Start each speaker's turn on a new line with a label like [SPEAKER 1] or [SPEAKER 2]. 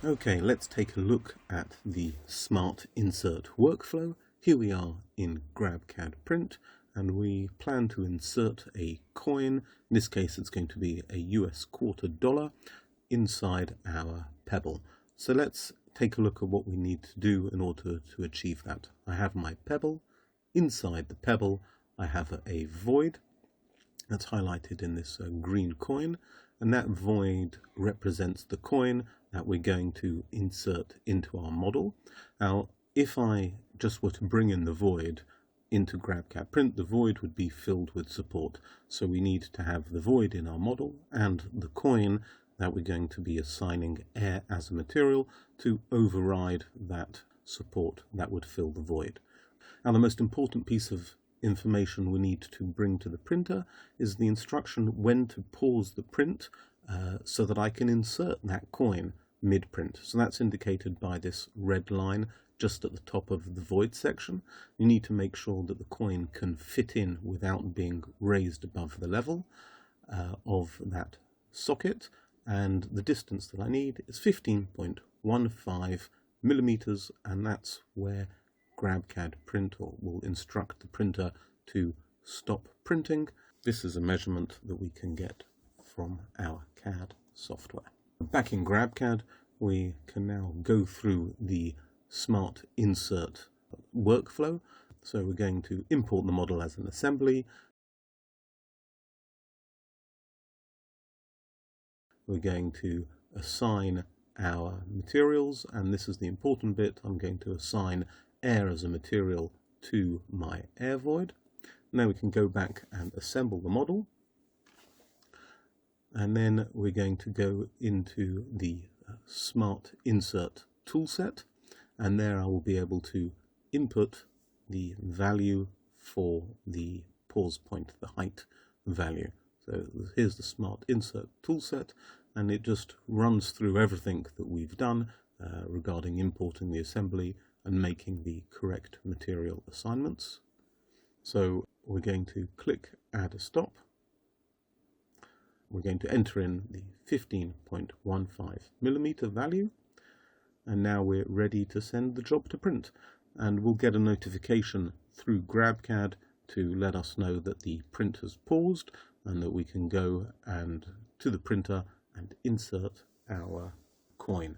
[SPEAKER 1] Okay, let's take a look at the Smart Insert workflow. Here we are in GrabCAD Print, and we plan to insert a coin. In this case, it's going to be a US $quarter inside our pebble. So let's take a look at what we need to do in order to achieve that. I have my pebble. Inside the pebble, I have a void that's highlighted in this green coin, and that void represents the coin that we're going to insert into our model. Now, if I just were to bring in the void into GrabCAD Print, the void would be filled with support. So we need to have the void in our model and the coin that we're going to be assigning air as a material to override that support that would fill the void. Now, the most important piece of information we need to bring to the printer is the instruction when to pause the print so that I can insert that coin mid-print. So that's indicated by this red line just at the top of the void section. You need to make sure that the coin can fit in without being raised above the level of that socket, and the distance that I need is 15.15 millimeters, and that's where GrabCAD Print will instruct the printer to stop printing. This is a measurement that we can get from our CAD software. Back in GrabCAD, we can now go through the Smart Insert workflow. So we're going to import the model as an assembly. We're going to assign our materials, and this is the important bit. I'm going to assign air as a material to my air void. Now we can go back and assemble the model, and then we're going to go into the Smart Insert toolset, and there I will be able to input the value for the pause point, the height value. So here's the Smart Insert toolset, and it just runs through everything that we've done regarding importing the assembly and making the correct material assignments. So we're going to click Add a Stop. We're going to enter in the 15.15 millimeter value, and now we're ready to send the job to print. And we'll get a notification through GrabCAD to let us know that the print has paused and that we can go and to the printer and insert our coin.